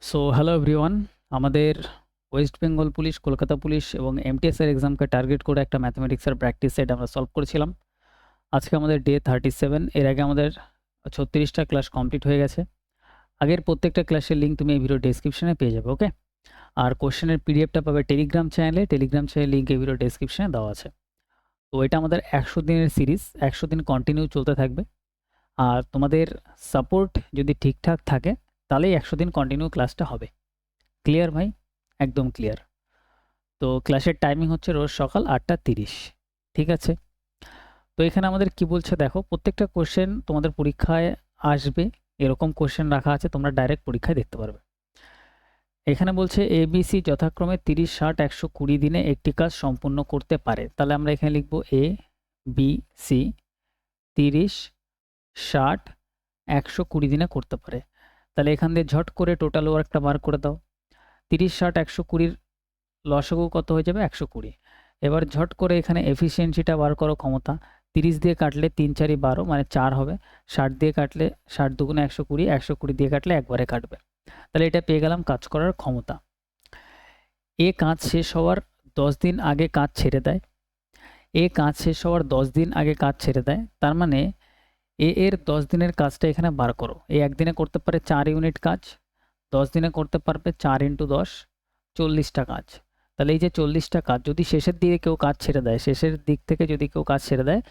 So hello everyone, আমাদের West Bengal police, Kolkata police এবং MTS এর এক্সামকে টার্গেট করে একটা ম্যাথমেটিক্সের প্র্যাকটিস সেট আমরা সলভ করেছিলাম। আজকে আমাদের ডে 37। এর আগে আমাদের 36টা ক্লাস কমপ্লিট হয়ে গেছে। আগের প্রত্যেকটা ক্লাসের লিঙ্ক তুমি এই ভিডিও ডেসক্রিপশনে পেয়ে যাবে, ওকে? আর কোশ্চেনের পিডিএফটা পাবে টেলিগ্রাম চ্যানেলে লিঙ্ক এই ভিডিও ডেসক্রিপশনে দেওয়া আছে। তো এটা আমাদের 100 দিনের সিরিজ, 100 দিন কন্টিনিউ চলতে থাকবে। আর তোমাদের সাপোর্ট যদি ঠিকঠাক থাকে তাহলেই 100 দিন কন্টিনিউ ক্লাসটা হবে। ক্লিয়ার ভাই? একদম ক্লিয়ার। তো ক্লাসের টাইমিং হচ্ছে রোজ সকাল 8:30, ঠিক আছে? তো এখানে আমাদের কি বলছে দেখো, প্রত্যেকটা কোশ্চেন তোমাদের পরীক্ষায় আসবে, এরকম কোশ্চেন রাখা আছে, তোমরা ডাইরেক্ট পরীক্ষায় দেখতে পারবে। এখানে বলছে এবিসি যথাক্রমে 30, 60, 120 দিনে একটি কাজ সম্পূর্ণ করতে পারে। তাহলে আমরা এখানে লিখব এ বি সি 30, 60, 120 দিনে করতে পারে। তাহলে এখান দিয়ে ঝট করে টোটাল ওয়ার্কটা বার করে দাও। 30, 60, 120 লসাগু কত হয়ে যাবে? 120। এবার ঝট করে এখানে এফিসিয়েন্সিটা বার করো, ক্ষমতা। 30 দিয়ে কাটলে 3 4 12 মানে 4 হবে। 60 দিয়ে কাটলে 60 দুগুণে 120, 120 দিয়ে কাটলে একবারে কাটবে। তাহলে এটা পেয়ে গেলাম কাজ করার ক্ষমতা। এ কাজ শেষ হওয়ার 10 দিন আগে কাজ ছেড়ে দেয়। এ কাজ শেষ হওয়ার 10 দিন আগে কাজ ছেড়ে দেয়, তার মানে এ এর 10 দিনের কাজটা এখানে বার করো। এ একদিনে করতে পারে 4 ইউনিট কাজ, 10 দিনে করতে পারবে 4 × 10, 40টা কাজ। তাহলে এই যে 40টা কাজ যদি শেষের দিকে কেউ কাজ ছেড়ে দেয়, শেষের দিক থেকে যদি কেউ কাজ ছেড়ে দেয়,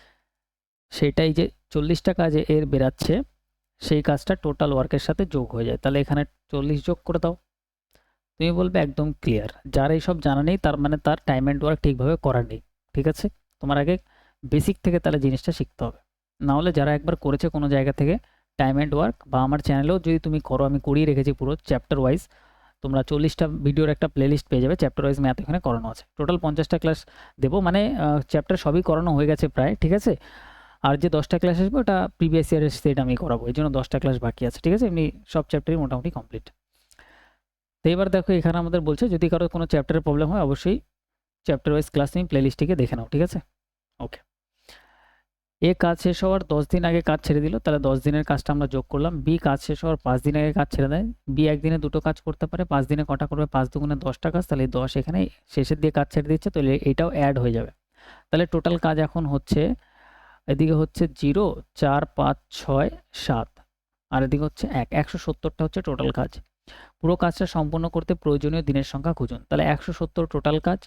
সেটাই যে 40টা কাজে এর বেরাচ্ছে, সেই কাজটা টোটাল ওয়ার্কের সাথে যোগ হয়ে যায়। তাহলে এখানে 40 যোগ করে দাও। তুমি বলবে একদম ক্লিয়ার। যার এইসব জানা নেই তার মানে তার টাইম অ্যান্ড ওয়ার্ক ঠিকভাবে করা নেই, ঠিক আছে? তোমার আগে বেসিক থেকে তাহলে জিনিসটা শিখতে হবে। না হলে যারা একবার করেছে কোনো জায়গা থেকে টাইম অ্যান্ড ওয়ার্ক, বা আমার চ্যানেলেও যদি তুমি করো, আমি করিয়ে রেখেছি পুরো চ্যাপ্টার ওয়াইজ, তোমরা 40টা ভিডিওর একটা প্লেলিস্ট পেয়ে যাবে, চ্যাপ্টার ওয়াইজ ম্যাথ এখানে করানো আছে। টোটাল 50টা ক্লাস দেবো, মানে চ্যাপ্টার সবই করানো হয়ে গেছে প্রায়, ঠিক আছে? আর যে 10টা ক্লাস আসবে ওটা প্রিভিয়াস ইয়ারের সেট আমি করাবো, এই জন্য 10টা ক্লাস বাকি আছে, ঠিক আছে? এমনি সব চ্যাপ্টারই মোটামুটি কমপ্লিট। তো এবার দেখো এখানে আমাদের বলছে যদি কারো কোনো চ্যাপ্টারের প্রবলেম হয় অবশ্যই চ্যাপ্টার ওয়াইজ ক্লাস তুমি প্লেলিস্টটিকে দেখে নাও, ঠিক আছে? ওকে। এ কাজ শেষ হওয়ার 10 দিন আগে কাজ ছেড়ে দিল, তাহলে 10 দিনের কাজটা আমরা যোগ করলাম। বি কাজ শেষ হওয়ার 5 দিন আগে কাজ ছেড়ে দেয়। বি একদিনে দুটো কাজ করতে পারে, 5 দিনে কটা করবে? 5 দুগুণে 10টা কাজ, তাহলে 10 এখানে শেষের দিয়ে কাজ ছেড়ে দিচ্ছে, তাহলে এটাও অ্যাড হয়ে যাবে। তাহলে টোটাল কাজ এখন হচ্ছে, এদিকে হচ্ছে 0, 4, 5, 6, 7, আর এদিকে হচ্ছে 170টা হচ্ছে টোটাল কাজ। পুরো কাজটা সম্পূর্ণ করতে প্রয়োজনীয় দিনের সংখ্যা খুঁজুন। তাহলে 170 টোটাল কাজ।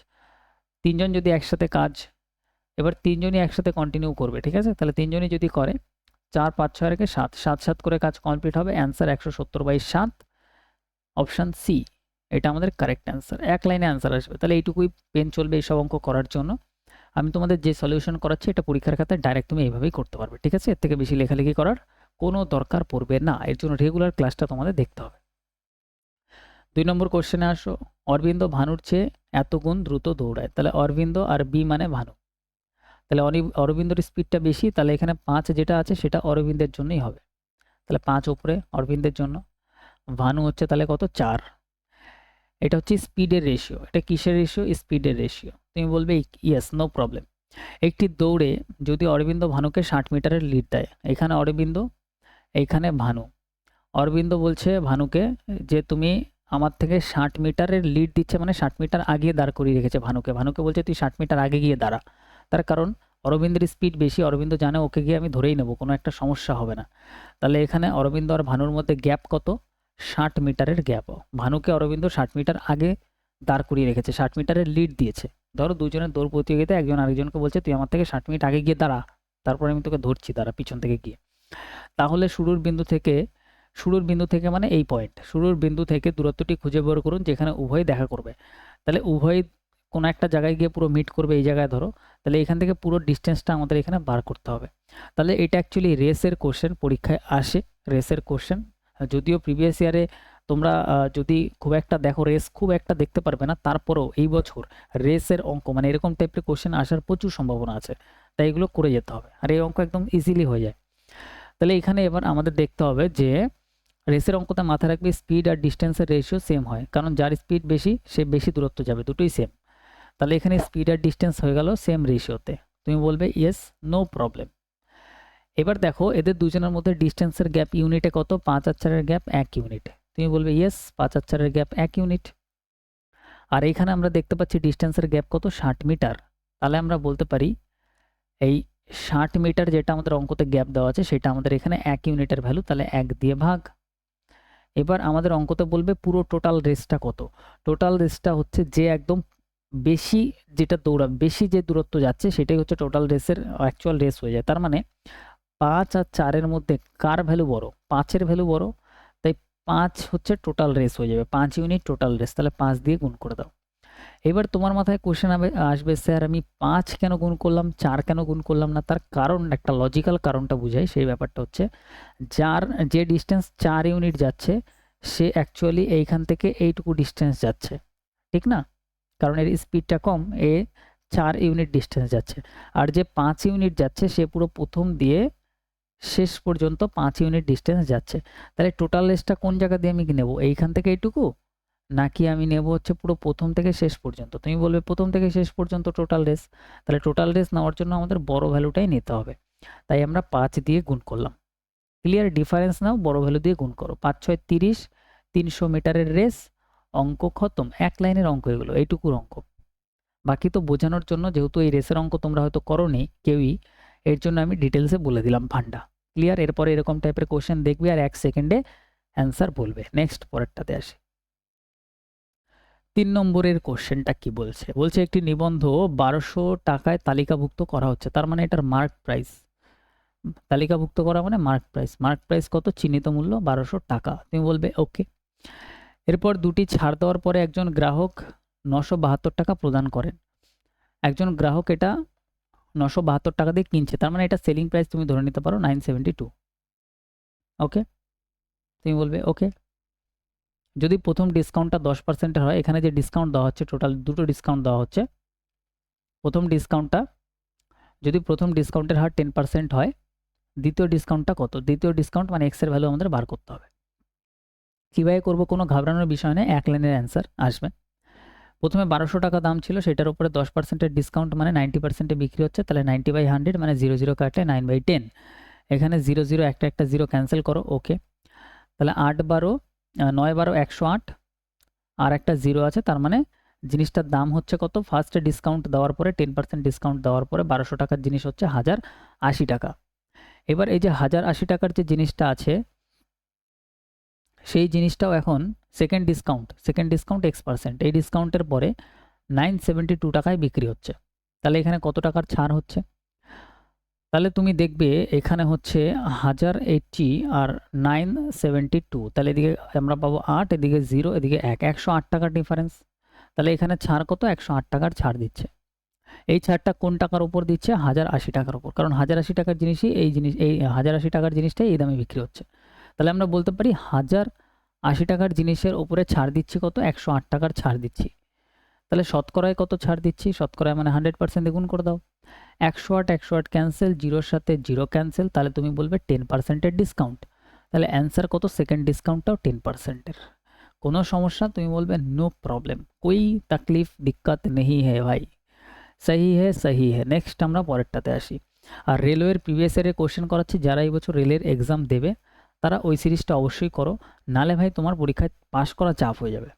3 জন যদি একসাথে কাজ, এবার 3 জনই একসাথে কন্টিনিউ করবে, ঠিক আছে? তাহলে 3 জনই যদি করে 4, 5, 6 রেখে 7, 7, 7 করে কাজ কমপ্লিট হবে। অ্যান্সার 170/7, অপশান সি, এটা আমাদের কারেক্ট অ্যান্সার। এক লাইনে অ্যান্সার আসবে। তাহলে এইটুকুই পেন চলবে এইসব অঙ্ক করার জন্য। আমি তোমাদের যে সলিউশন করাচ্ছি এটা পরীক্ষার খাতায় ডাইরেক্ট তুমি এইভাবেই করতে পারবে, ঠিক আছে? এর থেকে বেশি লেখালেখি করার কোনো দরকার পড়বে না। এর জন্য রেগুলার ক্লাসটা তোমাদের দেখতে হবে। 2 নম্বর কোশ্চেনে আসো। অরবিন্দ ভানুর চেয়ে এত গুণ দ্রুত দৌড়ায়। তাহলে অরবিন্দ আর বি মানে ভানু। তাহলে অরবিন্দর স্পিডটা বেশি, তাহলে এখানে 5 যেটা আছে সেটা অরবিন্দের জন্যই হবে। তাহলে 5 উপরে অরবিন্দের জন্য। ভানু হচ্ছে তাহলে কত? 4। এটা হচ্ছে স্পিডের রেশিও। এটা কিসের রেশিও? স্পিডের রেশিও। তুমি বলবে ইয়েস, নো প্রবলেম। একটি দৌড়ে যদি অরবিন্দ ভানুকে 60 মিটারের লিড দেয়, এখানে অরবিন্দ, এইখানে ভানু। অরবিন্দ বলছে ভানুকে যে তুমি আমার থেকে 60 মিটারের লিড দিচ্ছে, মানে 60 মিটার আগিয়ে দাঁড় করিয়ে রেখেছে ভানুকে। ভানুকে বলছে তুই 60 মিটার আগে গিয়ে দাঁড়া। তার কারণ অরবিন্দের স্পিড বেশি, অরবিন্দ জানে ওকে গিয়ে আমি ধরেই নেব, কোনো একটা সমস্যা হবে না। তাহলে এখানে অরবিন্দ আর ভানুর মধ্যে গ্যাপ কত? 60 মিটারের গ্যাপ। ভানুকে অরবিন্দ 60 মিটার আগে দাঁড় করিয়ে রেখেছে, 60 মিটারের লিড দিয়েছে। ধরো দুজনের দৌড় প্রতিযোগিতা, একজন আরেকজনকে বলছে তুই আমার থেকে 60 মিনিট আগে গিয়ে দাঁড়া, তারপর আমি তোকে ধরছি, দাঁড়া পিছন থেকে গিয়ে। তাহলে শুরুর বিন্দু থেকে মানে এই পয়েন্ট, শুরুর বিন্দু থেকে দূরত্বটি খুঁজে বের করুন যেখানে উভয় দেখা করবে। তাহলে উভয় কোনো একটা জায়গায় গিয়ে পুরো মিট করবে, এই জায়গায় ধরো। তাহলে এখান থেকে পুরো ডিস্টেন্সটা আমাদের এখানে বার করতে হবে। তাহলে এটা অ্যাকচুয়ালি রেসের কোশ্চেন, পরীক্ষায় আসে রেসের কোশ্চেন। যদিও প্রিভিয়াস ইয়ারে তোমরা যদি খুব একটা দেখো, রেস খুব একটা দেখতে পারবে না, তারপরেও এই বছর রেসের অঙ্ক মানে এরকম টাইপের কোশ্চেন আসার প্রচুর সম্ভাবনা আছে। তাই এগুলো করে যেতে হবে, আর এই অঙ্ক একদম ইজিলি হয়ে যায়। তাহলে এখানে এবার আমাদের দেখতে হবে যে রেসের অঙ্কতে মাথায় রাখবে স্পিড আর ডিস্টেন্সের রেশিও সেম হয়, কারণ যার স্পিড বেশি সে বেশি দূরত্ব যাবে, দুটোই সেম। তাহলে এখানে স্পিড আর ডিস্টেন্স হয়ে গেল সেম রেশিওতে। তুমি বলবে ইয়েস, নো প্রবলেম। এবার দেখো এদের দুজনের মধ্যে ডিস্টেন্সের গ্যাপ ইউনিটে কত? 5 আর 4 এর গ্যাপ 1 ইউনিট। তুমি বলবে ইয়েস, 5 আর 4 এর গ্যাপ 1 ইউনিট। আর এখানে আমরা দেখতে পাচ্ছি ডিস্টেন্সের গ্যাপ কত, 60 মিটার। তাহলে আমরা বলতে পারি এই 60 মিটার যেটা আমাদের অঙ্কতে গ্যাপ দেওয়া আছে সেটা আমাদের এখানে 1 ইউনিটের ভ্যালু, তাহলে 1 দিয়ে ভাগ। এবার আমাদের অঙ্কতে বলবে পুরো টোটাল রেসটা কত। টোটাল রেসটা হচ্ছে যে একদম বেশি যেটা বেশি যে দূরত্ব যাচ্ছে সেটাই হচ্ছে টোটাল রেসের অ্যাকচুয়াল রেস হয়ে যায়। তার মানে 5 আর 4 এর মধ্যে কার ভ্যালু বড়, 5 এর ভ্যালু বড়, তাই 5 হচ্ছে টোটাল রেস হয়ে যাবে, 5 ইউনিট টোটাল রেস, তাহলে 5 দিয়ে গুণ করে দাও। এবার তোমার মাথায় কোশ্চেন আসবে স্যার আমি 5 কেন গুণ করলাম, 4 কেন গুণ করলাম না? তার কারণ, একটা লজিক্যাল কারণটা বুঝাই। সেই ব্যাপারটা হচ্ছে যার যে ডিস্টেন্স 4 ইউনিট যাচ্ছে সে অ্যাকচুয়ালি এইখান থেকে এইটুকু ডিস্টেন্স যাচ্ছে, ঠিক না? কারণ এর স্পিডটা কম, এ 4 ইউনিট ডিস্টেন্স যাচ্ছে। আর যে 5 ইউনিট যাচ্ছে সে পুরো প্রথম দিয়ে শেষ পর্যন্ত 5 ইউনিট ডিস্টেন্স যাচ্ছে। তাহলে টোটাল রেসটা কোন জায়গা দিয়ে আমি নেব, এইখান থেকে এইটুকু, নাকি আমি নেব হচ্ছে পুরো প্রথম থেকে শেষ পর্যন্ত? তুমি বলবে প্রথম থেকে শেষ পর্যন্ত টোটাল রেস। তাহলে টোটাল রেস নেওয়ার জন্য আমাদের বড় ভ্যালুটাই নিতে হবে, তাই আমরা 5 দিয়ে গুণ করলাম। ক্লিয়ার? ডিফারেন্স নাও, বড় ভ্যালু দিয়ে গুণ করো। 5 6 30, 300 মিটারের রেস, অঙ্ক খতম। এক লাইনের অঙ্ক এগুলো, এইটুকুর অঙ্ক। বাকি তো বোঝানোর জন্য, যেহেতু এই রেসের অঙ্ক তোমরা হয়তো করোনি কেউই, এর জন্য আমি ডিটেলসে বলে দিলাম ভান্ডা। ক্লিয়ার? এরপরে এরকম টাইপের কোশ্চেন দেখবে আর 1 সেকেন্ডে অ্যান্সার বলবে। নেক্সট পরেরটাতে আসি। 3 নম্বরের কোশ্চেনটা কি বলছে? বলছে একটি নিবন্ধ 1200 টাকায় তালিকাভুক্ত করা হচ্ছে, তার মানে এটার মার্ক প্রাইস। তালিকাভুক্ত করা মানে মার্ক প্রাইস। মার্ক প্রাইস কত? চিহ্নিত মূল্য 1200 টাকা। তুমি বলবে ওকে। এরপর দুটি ছাড় দেওয়ার পরে একজন গ্রাহক 972 টাকা প্রদান করেন। একজন গ্রাহক এটা 972 টাকা দিয়ে কিনছে, তার মানে এটা সেলিং প্রাইস তুমি ধরে নিতে পারো 972। ওকে, তুমি বলবে ওকে। যদি প্রথম ডিসকাউন্টটা 10% হয়, এখানে যে ডিসকাউন্ট দেওয়া হচ্ছে, টোটাল দুটো ডিসকাউন্ট দেওয়া হচ্ছে। প্রথম ডিসকাউন্টটা, যদি প্রথম ডিসকাউন্টের হার 10% হয়, দ্বিতীয় ডিসকাউন্টটা কত? দ্বিতীয় ডিসকাউন্ট মানে এক্সের ভ্যালু আমাদের বার করতে হবে। কীভাবে করবো? কোনো ঘাবড়ানোর বিষয় নেই, এক লাইনের অ্যান্সার আসবে। প্রথমে 1200 টাকা দাম ছিল, সেটার উপরে 10% ডিসকাউন্ট মানে 90% বিক্রি হচ্ছে, তাহলে 90/100 মানে 0 0 কাটলে 9/10। এখানে 0 0 একটা একটা 0 ক্যান্সেল করো। ওকে, তাহলে 8 12 9 12 108, আর একটা 0 আছে, তার মানে জিনিসটার দাম হচ্ছে কত? ফার্স্টে ডিসকাউন্ট দেওয়ার পরে 10% ডিসকাউন্ট দেওয়ার পরে 1200 টাকার জিনিস হচ্ছে 1080 টাকা। এবার এই যে 1080 টাকার যে জিনিসটা আছে, সেই জিনিসটাও এখন সেকেন্ড ডিসকাউন্ট X%, এই ডিসকাউন্টের পরে 972 টাকায় বিক্রি হচ্ছে। তাহলে এখানে কত টাকার ছাড় হচ্ছে? তাহলে তুমি দেখবে এখানে হচ্ছে 1080 আর 972, তাহলে এদিকে আমরা পাবো 8, এদিকে 0, এদিকে 1, 108 টাকার ডিফারেন্স। তাহলে এখানে ছাড় কত? 108 টাকার ছাড় দিচ্ছে। এই ছাড়টা কোন টাকার উপর দিচ্ছে? 1080 টাকার উপর, কারণ 1080 টাকার জিনিসই এই 1080 টাকার জিনিসটাই এই দামে বিক্রি হচ্ছে। তাহলে আমরা বলতে পারি 1080 টাকার জিনিসের উপরে ছাড় দিচ্ছি কত? 108 টাকার ছাড় দিচ্ছি। তাহলে শতকরায় কত ছাড় দিচ্ছি? শতকরায় মানে 100% গুণ করে দাও। 108 ক্যান্সেল, 0-র সাথে 0 ক্যান্সেল, তাহলে তুমি বলবে 10%-এর ডিসকাউন্ট। তাহলে অ্যান্সার কত? সেকেন্ড ডিসকাউন্টটাও 10%-এর। কোনো সমস্যা? তুমি বলবে নো প্রবলেম, কোই তাকলিফ দিক্কত নেই হে ভাই, সহি হে। নেক্সট আমরা পরেরটাতে আসি। আর রেলওয়ের প্রিভিয়াস ইয়ারে কোশ্চেন করাচ্ছি, যারা এই বছর রেলের এক্সাম দেবে তারা ওই সিরিজটা অবশ্যই করো, নালে ভাই তোমার পরীক্ষায় পাশ করা চাপ হয়ে যাবে।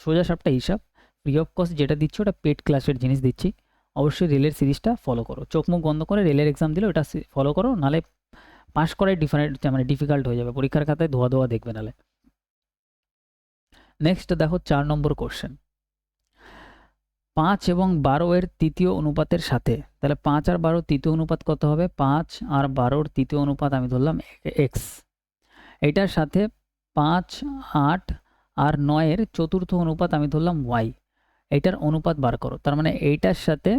সোজা সাপটা হিসাব, ফ্রি অফ কস্ট যেটা দিচ্ছি ওটা পেড ক্লাসের জিনিস দিচ্ছি। অবশ্যই রেলের সিরিজটা ফলো করো, চোখ মুখ বন্ধ করে রেলের এক্সাম দিলে ওটা ফলো করো, নালে পাশ করাই ডিফিকাল্ট হয়ে যাবে, পরীক্ষার খাতায় ধোয়া ধোয়া দেখবে নালে। নেক্সট দেখো 4 নম্বর কোশ্চেন। 5 এবং 12 এর তৃতীয় অনুপাতের সাথে, তাহলে 5 আর 12 তৃতীয় অনুপাত কত হবে? 5 আর 12 তৃতীয় অনুপাত আমি ধরলাম x। এটার সাথে 5, 8 আর 9 এর চতুর্থ অনুপাত আমি ধরলাম y। এইটার অনুপাত বার করো, তার মানে এইটার সাথে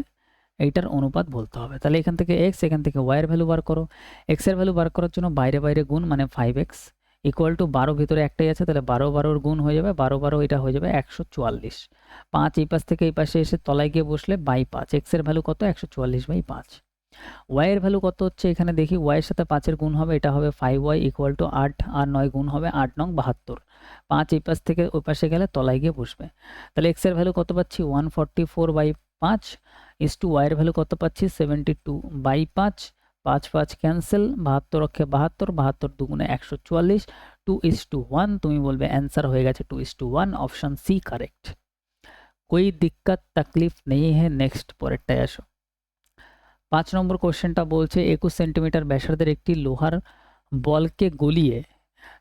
এইটার অনুপাত বলতে হবে। তাহলে এখান থেকে x, এখান থেকে y এর ভ্যালু বার করো। x এর ভ্যালু বার করার জন্য বাইরে বাইরে গুণ, মানে 5x ইকুয়াল টু 12 ভিতরে একটাই আছে, তাহলে 12 12 গুণ হয়ে যাবে, 12 12 এটা হয়ে যাবে 144। 5 এই পাশ থেকে এই পাশে এসে তলায় গিয়ে বসলে বাই 5, x এর ভ্যালু কত? 144/5। y এর ভ্যালু কত হচ্ছে? এখানে দেখি y এর সাথে 5 এর গুণ হবে, এটা হবে 5y ইকুয়াল টু 8 আর 9 গুণ হবে 8 9 72। 5 এই পাশ থেকে ওই পাশে গেলে তলায় গিয়ে বসবে। তাহলে x এর ভ্যালু কত পাচ্ছি? 144/5 ইস টু y এর ভ্যালু কত পাচ্ছি? 72/5। 5 5 ক্যান্সেল, 72 অক্ষে 72, 72 দুগুণে 144, 2:1। তুমি বলবে অ্যান্সার হয়ে গেছে 2:1, অপশন সি কারেক্ট। कोई दिक्कत तकलीफ नहीं है। नेक्स्ट পরেরটায় আসো। 5 নম্বর কোশ্চেনটা বলছে 21 সেন্টিমিটার ব্যাসার্ধের একটি লোহার বলকে গলিয়ে,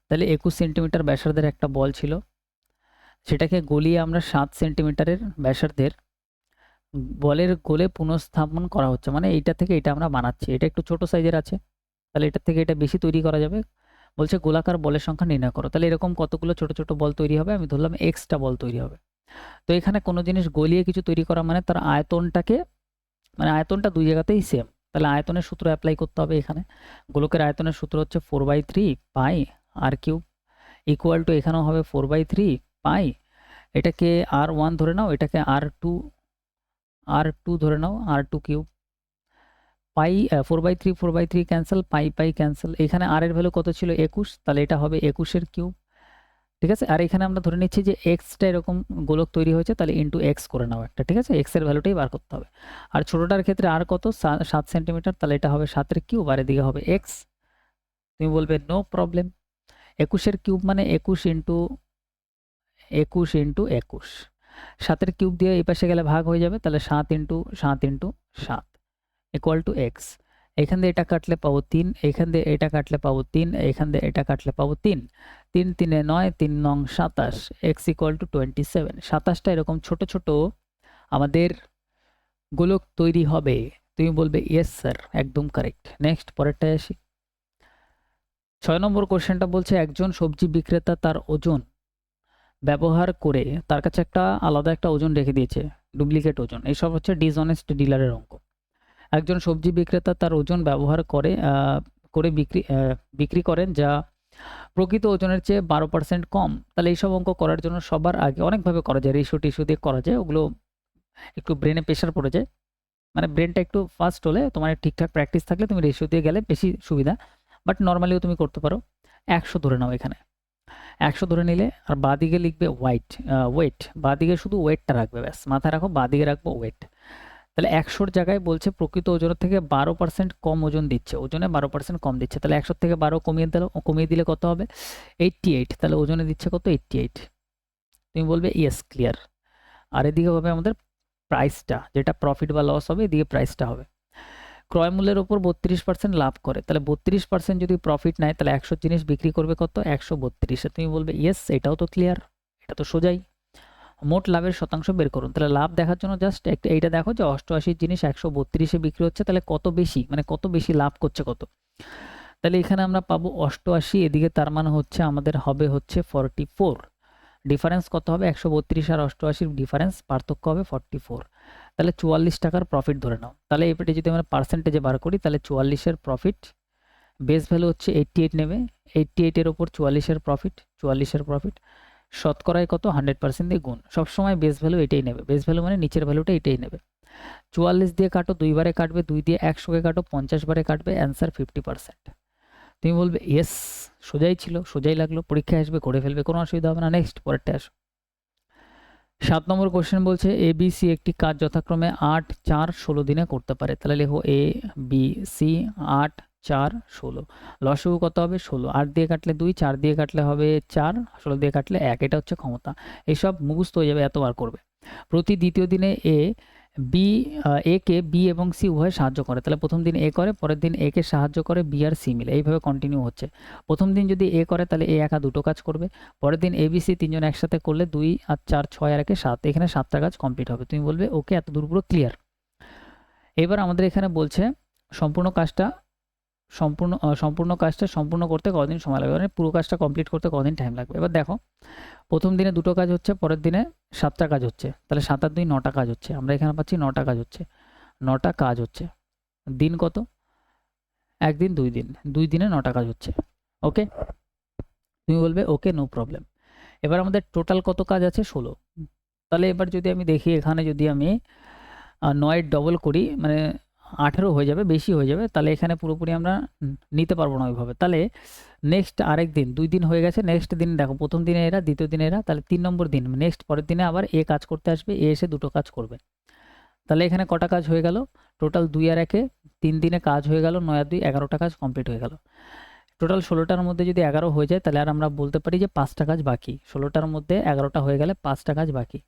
তাহলে 21 সেন্টিমিটার ব্যাসার্ধের একটা বল ছিল, সেটাকে গলিয়ে আমরা 7 সেন্টিমিটারের ব্যাসার্ধের বলের গোলে পুনঃস্থাপন করা হচ্ছে, মানে এইটা থেকে এটা আমরা বানাচ্ছি। এটা একটু ছোট সাইজের আছে, তাহলে এটার থেকে এটা বেশি তৈরি করা যাবে। বলছে গোলাকার বলের সংখ্যা নির্ণয় করো, তাহলে এরকম কতগুলো ছোট ছোট বল তৈরি হবে, আমি ধরলাম এক্সটা বল তৈরি হবে। তো এখানে কোনো জিনিস গলিয়ে কিছু তৈরি করা মানে তার আয়তনটাকে, মানে আয়তনটা দুই জায়গাতেই সেম, তাহলে আয়তনের সূত্র অ্যাপ্লাই করতে হবে এখানে। গোলকের আয়তনের সূত্র হচ্ছে 4/3 পাই আর কিউব ইকুয়াল টু, এখানেও হবে 4/3 পাই, এটাকে R1 ধরে নাও, এটাকে R2 ধরে নাও, R2 কিউব পাই। 4/3 ক্যান্সেল, পাই পাই ক্যান্সেল। এখানে আর এর ভ্যালু কত ছিল 21, তাহলে এটা হবে 21 এর কিউব, ঠিক আছে। আর এখানে আমরা ধরে নিচ্ছি যে এক্সটা এরকম গোলক তৈরি হয়েছে, তাহলে ইন্টু এক্স করে নাও একটা, ঠিক আছে। এক্স এর ভ্যালুটাই বার করতে হবে। আর ছোটটার ক্ষেত্রে আর কত 7 সেন্টিমিটার, তাহলে এটা হবে 7 এর কিউব, আর এদিকে হবে এক্স। তুমি বলবে নো প্রবলেম। 21 এর কিউব মানে 21 ইন্টু 21 7 এর কিউব দিয়ে এই পাশে গেলে ভাগ হয়ে যাবে, তাহলে 7 ইন্টু 7 ইকুয়াল টু এক্স। এখান দিয়ে এটা কাটলে পাবো 3, এখান দিয়ে এটা কাটলে পাবো 3, এখান দিয়ে এটা কাটলে পাবো 3, 3 3 9, 3 9 27, এক্স ইকুয়াল টু 27। 27টা এরকম ছোট ছোট আমাদের গোলক তৈরি হবে। তুমি বলবে ইয়েস স্যার, একদম কারেক্ট। নেক্সট পরেরটায় আসি। 6 নম্বর কোশ্চেনটা বলছে একজন সবজি বিক্রেতা তার ওজন ব্যবহার করে, তার কাছে একটা আলাদা একটা ওজন রেখে দিয়েছে, ডুপ্লিকেট ওজন। এইসব হচ্ছে ডিসঅনেস্ট ডিলারের অঙ্ক। একজন সবজি বিক্রেতা তার ওজন ব্যবহার করে বিক্রি করেন যা প্রকৃত ওজনের চেয়ে 12% কম। তাহলে এইসব অঙ্ক করার জন্য সবার আগে অনেকভাবে করা যায়, রেশিও টিস্যু দিয়ে করা যায়, ওগুলো একটু ব্রেনে প্রেশার পড়ে যায়, মানে ব্রেনটা একটু ফাস্ট হলে, তোমার ঠিকঠাক প্র্যাকটিস থাকলে তুমি রেশিও দিয়ে গেলে বেশি সুবিধা, বাট নর্মালিও তুমি করতে পারো। 100 ধরে নাও, এখানে 100 ধরে নিলে, আর বাঁদিকে লিখবে ওয়েট, বাঁদিকে শুধু ওয়েটটা রাখবে, ব্যাস মাথায় রাখো, বাঁদিকে রাখবো ওয়েট। তাহলে 100-র জায়গায় বলছে প্রকৃত ওজনের থেকে 12% কম ওজন দিচ্ছে, ওজনে 12% কম দিচ্ছে, তাহলে 100 থেকে 12 কমিয়ে দিলে কত হবে 88, তাহলে ওজনে দিচ্ছে কত 88। তুমি বলবে ইয়েস ক্লিয়ার। আর এদিকে হবে আমাদের প্রাইসটা, যেটা প্রফিট বা লস হবে, এদিকে প্রাইসটা হবে। ক্রয় মূল্যের উপর 32% লাভ করে, তাহলে 32% যদি প্রফিট নেয়, তাহলে 100 জিনিস বিক্রি করবে কত 132। তুমি বলবে ইয়েস, এটাও তো ক্লিয়ার, এটা তো সোজাই। মোট লাভের শতাংশ বের করুন, তাহলে লাভ দেখার জন্য জাস্ট একটা এইটা দেখো যে 88 জিনিস 132-এ বিক্রি হচ্ছে, তাহলে কত বেশি, মানে কত বেশি লাভ করছে কত। তাহলে এখানে আমরা পাবো 88, এদিকে তার মানে হচ্ছে আমাদের হবে হচ্ছে 44। ডিফারেন্স কত হবে 132 আর 88-র ডিফারেন্স, পার্থক্য হবে 44। তাহলে 44 টাকার প্রফিট ধরে নাও। তাহলে এবারে যদি আমরা পার্সেন্টেজে বার করি, তাহলে 44-এর প্রফিট, বেস ভ্যালু হচ্ছে 88 নেবে, 88-এর ওপর 44-এর প্রফিট, 44-এর প্রফিট শতকরায় কত 100% দিয়ে গুণ। সবসময় বেস ভ্যালু এটাই নেবে, বেস ভ্যালু মানে নিচের ভ্যালুটা এটাই নেবে। 44 দিয়ে কাটো, 2 বারে কাটবে, 2 দিয়ে 100-কে কাটো, 50 বারে কাটবে, অ্যান্সার 50%। তুমি বলবে ইয়েস, সোজাই ছিল, সোজাই লাগলো, পরীক্ষায় আসবে করে ফেলবে, কোনো অসুবিধা হবে না। নেক্সট পরেরটা আসো। 7 নম্বর কোশ্চেন বলছে এ বি সি একটি কাজ যথাক্রমে 8 4 16 দিনে করতে পারে, তাহলে লেখো এ বি সি 8 4 16, লসাগু কত হবে 16, 8 দিয়ে কাটলে 2, 4 দিয়ে কাটলে হবে 4, 16 দিয়ে কাটলে 1, এটা হচ্ছে ক্ষমতা। এইসব মুখস্থ হয়ে যাবে, এতবার করবে। প্রতি দ্বিতীয় দিনে এ কে বি এবং সি উভয় সাহায্য করে, তাহলে প্রথম দিন এ করে, পরের দিন এ কে সাহায্য করে বি আর সি মিলে, এইভাবে কন্টিনিউ হচ্ছে। প্রথম দিন যদি এ করে, তাহলে এ একা দুটো কাজ করবে, পরের দিন এ বি সি তিনজন একসাথে করলে 2 আর 4 6 আর 1 7, এখানে 7টা কাজ কমপ্লিট হবে। তুমি বলবে ওকে, এত দূর পুরো ক্লিয়ার। এবার আমাদের এখানে বলছে সম্পূর্ণ কাজটা সম্পূর্ণ করতে কতদিন সময় লাগবে, মানে পুরো কাজটা কমপ্লিট করতে কতদিন টাইম লাগবে। এবার দেখো, প্রথম দিনে 2টো কাজ হচ্ছে, পরের দিনে 7টা কাজ হচ্ছে, তাহলে 7 আর 2 9টা কাজ হচ্ছে, আমরা এখানে পাচ্ছি 9টা কাজ হচ্ছে, 9টা কাজ হচ্ছে। দিন কত, একদিন 2 দিন, 2 দিনে 9টা কাজ হচ্ছে। ওকে, তুমি বলবে ওকে নো প্রবলেম। এবার আমাদের টোটাল কত কাজ আছে 16, তাহলে এবার যদি আমি দেখি এখানে যদি আমি 9 ডবল করি, মানে 18 হয়ে যাবে, বেশি হয়ে যাবে, তাহলে এখানে পুরোপুরি আমরা নিতে পারবো না ওইভাবে। তাহলে নেক্সট আরেক দিন, 2 দিন হয়ে গেছে, নেক্সট দিন দেখো, প্রথম দিনে এরা, দ্বিতীয় দিনে এরা, তাহলে 3 নম্বর দিন নেক্সট পরের দিনে আবার এ কাজ করতে আসবে, এ এসে 2টো কাজ করবে, তাহলে এখানে কটা কাজ হয়ে গেল? টোটাল 2 আর 1 3 দিনে কাজ হয়ে গেল, 9 আর 2 11টা কাজ কমপ্লিট হয়ে গেল। টোটাল 16টার মধ্যে যদি 11 হয়ে যায় তাহলে আর আমরা বলতে পারি যে 5টা কাজ বাকি। 16টার মধ্যে 11টা হয়ে গেলে 5টা কাজ বাকি।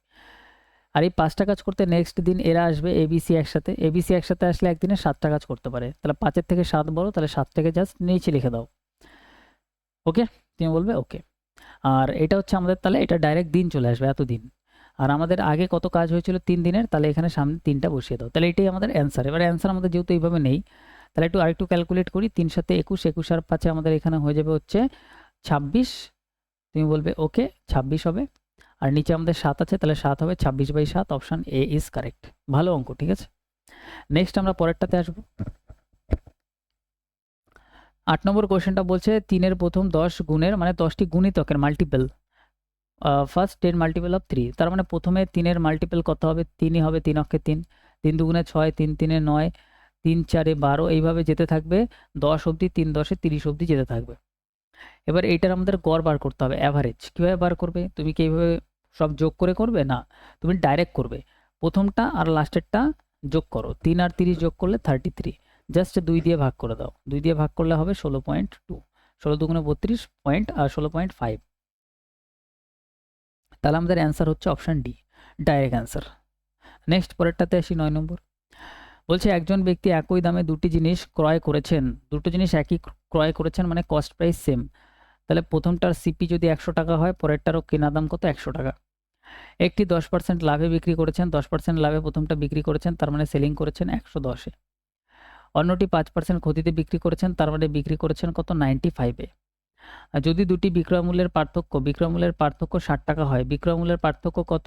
আর এই 5টা কাজ করতে নেক্সট দিন এরা আসবে এবিসি একসাথে। এবিসি একসাথে আসলে একদিনে 7টা কাজ করতে পারে। তাহলে 5-এর থেকে 7 বড়, তাহলে 7টাকে জাস্ট নিচে লিখে দাও। ওকে, তুমি বলবে ওকে। আর এটা হচ্ছে আমাদের, তাহলে এটা ডাইরেক্ট দিন চলে আসবে, এত দিন। আর আমাদের আগে কত কাজ হয়েছিল 3 দিনের, তাহলে এখানে সামনে 3টা বসিয়ে দাও। তাহলে এটাই আমাদের অ্যান্সার। এবার অ্যান্সার আমাদের যেহেতু এইভাবে নেই, তাহলে আরেকটু ক্যালকুলেট করি। 3 সাথে 21, 21 আর 5 আমাদের এখানে হয়ে যাবে হচ্ছে 26। তুমি বলবে ওকে 26 হবে। আর নিচে আমাদের 7 আছে, তাহলে 7 হবে 26/7। Option A is correct. ভালো অঙ্ক, ঠিক আছে। নেক্সট আমরা পরেরটাতে আসবো। 8 নম্বর কোয়েশ্চেনটা বলছে 3-এর প্রথম 10 গুণের, মানে 10টি গুণিতকের মাল্টিপল, ফার্স্ট 10 মাল্টিপল অফ 3। তার মানে প্রথমে 3-এর মাল্টিপল কত হবে? 3ই হবে, 3 অক্ষে 3, 3 দুগুণে 6, 3 3-এ 9, 3 4-এ 12, এইভাবে যেতে থাকবে 10 অবধি, 3 10-এ 30 অবধি যেতে থাকবে। এবার এইটার আমাদের গড় বার করতে হবে, অ্যাভারেজ। কীভাবে বার করবে? তুমি কি এইভাবে সব যোগ করে করবে? না, তুমি ডাইরেক্ট করবে। প্রথমটা আর লাস্টেরটা যোগ করো, 3 আর 30 যোগ করলে 33, জাস্ট 2 দিয়ে ভাগ করে দাও। 2 দিয়ে ভাগ করলে হবে 16.2, 16 দুগুণে 32 পয়েন্ট আর 16.5। তাহলে আমাদের অ্যান্সার হচ্ছে option D, direct answer. Next পরেরটাতে আসি, 9 নম্বর। বলছে একজন ব্যক্তি একই দামে দুটি জিনিস ক্রয় করেছেন, দুটো জিনিস একই ক্রয় করেছেন, মানে কস্ট প্রাইস সেম। তাহলে প্রথমটার সিপি যদি 100 টাকা হয়, পরেরটারও কেনা দাম কত? 100 টাকা। একটি 10% লাভে বিক্রি করেছেন, 10% লাভে প্রথমটা বিক্রি করেছেন, তার মানে সেলিং করেছেন 110-এ। অন্যটি 5% ক্ষতিতে বিক্রি করেছেন, তার মানে বিক্রি করেছেন কত? 95-এ। আর যদি দুটি বিক্রয় মূল্যের পার্থক্য 60 টাকা হয়, বিক্রয় মূল্যের পার্থক্য কত?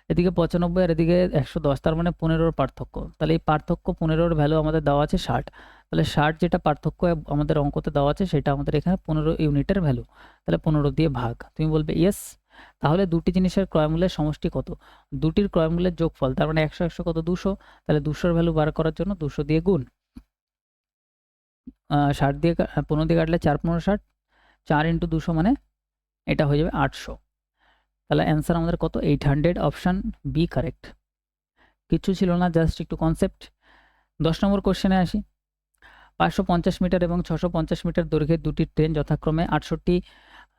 এদিকে 95 আর এদিকে 110, তার মানে 15-র পার্থক্য। তাহলে এই পার্থক্য 15-র ভ্যালু আমাদের দেওয়া আছে 60। তাহলে 60 যেটা পার্থক্য আমাদের অঙ্কতে দেওয়া আছে, সেটা আমাদের এখানে 15 ইউনিটের ভ্যালু। তাহলে 15 দিয়ে ভাগ। তুমি বলবে ইয়েস। তাহলে দুটি জিনিসের ক্রয় মূল্যের সমষ্টি কত? দুটির ক্রয় মূল্যের যোগফল, তার মানে 100 100 কত? 200। তাহলে 200-র ভ্যালু বার করার জন্য 200 দিয়ে গুণ, 60 দিয়ে 15 দিয়ে কাটলে 4 15 60, 4 × 200 মানে এটা হয়ে যাবে 800। তাহলে অ্যান্সার আমাদের কত? 800। Option B correct. কিছু ছিল না, জাস্ট একটু কনসেপ্ট। 10 নম্বর কোশ্চেনে আসি। 550 মিটার এবং 650 মিটার দৈর্ঘ্যের দুটি ট্রেন যথাক্রমে 68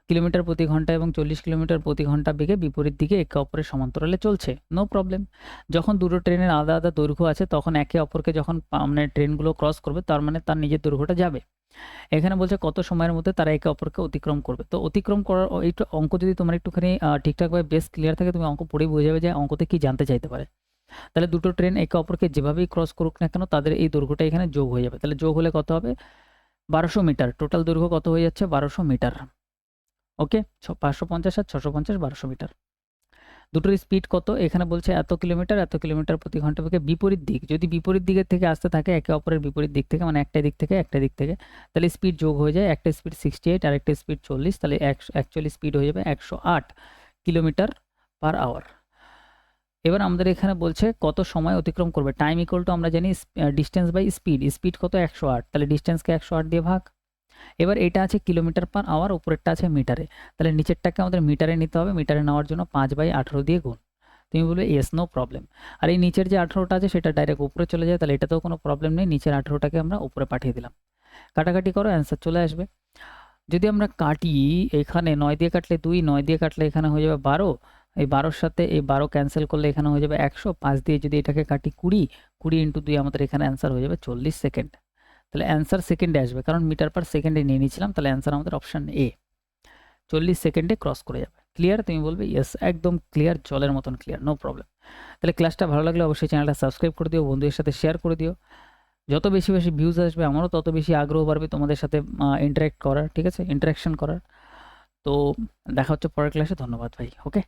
কিলোমিটার প্রতি ঘন্টা এবং 40 কিলোমিটার প্রতি ঘন্টা বেগে বিপরীত দিকে একে অপরের সমান্তরালে চলছে। No problem. যখন দুটো ট্রেনের আলাদা আলাদা দৈর্ঘ্য আছে, তখন একে অপরকে যখন মানে ট্রেনগুলো ক্রস করবে, তার মানে তার নিজের দৈর্ঘ্যটা যাবে। এখানে বলছে কত সময়ের মধ্যে তারা একে অপরকে অতিক্রম করবে। তো অতিক্রম করার এইটা অঙ্ক যদি তোমার একটুখানি ঠিকঠাকভাবে বেস ক্লিয়ার থাকে, তুমি অঙ্ক পড়েই বুঝে যাবে যে অঙ্কতে কী জানতে চাইতে পারে। তাহলে দুটো ট্রেন একে অপরকে যেভাবেই ক্রস করুক না কেন, তাদের এই দৈর্ঘ্যটা এখানে যোগ হয়ে যাবে। তাহলে যোগ হলে কত হবে? 1200 মিটার। টোটাল দৈর্ঘ্য কত হয়ে যাচ্ছে? 1200 মিটার। ওকে, 550 আর 650 1200 মিটার। দুটোর স্পিড কত? এখানে বলছে এত কিলোমিটার প্রতি ঘন্টা বেগে বিপরীত দিক। যদি বিপরীত দিকের থেকে আসতে থাকে, একে অপরের বিপরীত দিক থেকে, মানে একটা দিক থেকে, তাহলে স্পিড যোগ হয়ে যায়। একটা স্পিড 68 আর একটা স্পিড 40, তাহলে অ্যাকচুয়ালি স্পিড হয়ে যাবে 108 কিলোমিটার পার আওয়ার। এবার আমাদের এখানে বলছে কত সময় অতিক্রম করবে। টাইম ইকুয়াল টু আমরা জানি ডিস্টেন্স বাই স্পিড। স্পিড কত? 108, তাহলে ডিস্টেন্সকে 108 দিয়ে ভাগ। এবার এটা আছে কিলোমিটার পার আওয়ার, উপরেরটা আছে মিটারে। তাহলে নিচেরটাকে আমাদের মিটারে নিতে হবে। মিটারে নেওয়ার জন্য 5/18 দিয়ে গুণ। তুমি বলবে ইয়েস, নো প্রবলেম। আর এই নিচের যে 18টা আছে, সেটা ডাইরেক্ট উপরে চলে যায়, তাহলে এটাতেও কোনো প্রবলেম নেই। নিচের 18টাকে আমরা উপরে পাঠিয়ে দিলাম। কাটাকাটি করো, অ্যান্সার চলে আসবে। যদি আমরা কাটি, এখানে 9 দিয়ে কাটলে 2, 9 দিয়ে কাটলে এখানে হয়ে যাবে 12, এই 12-র সাথে এই 12 ক্যান্সেল করলে এখানে হয়ে যাবে 100, 5 দিয়ে যদি এটাকে কাটি 20, 20 × 2 আমাদের এখানে অ্যান্সার হয়ে যাবে 40 সেকেন্ড। তাহলে অ্যান্সার সেকেন্ডে আসবে, কারণ মিটার পার সেকেন্ডে নিয়ে নিয়েছিলাম। তাহলে অ্যান্সার আমাদের অপশান এ, 40 সেকেন্ডে ক্রস করে যাবে। ক্লিয়ার? তুমি বলবে ইয়েস, একদম ক্লিয়ার, জলের মতন ক্লিয়ার, নো প্রবলেম। তাহলে ক্লাসটা ভালো লাগলে অবশ্যই চ্যানেলটা সাবস্ক্রাইব করে দিও, বন্ধুদের সাথে শেয়ার করে দিও। যত বেশি বেশি ভিউজ আসবে, আমারও তত বেশি আগ্রহ বাড়বে তোমাদের সাথে ইন্টারাক্ট করার, ঠিক আছে, ইন্টারাকশন করার। তো দেখা হচ্ছে পরের ক্লাসে। ধন্যবাদ ভাই। ওকে।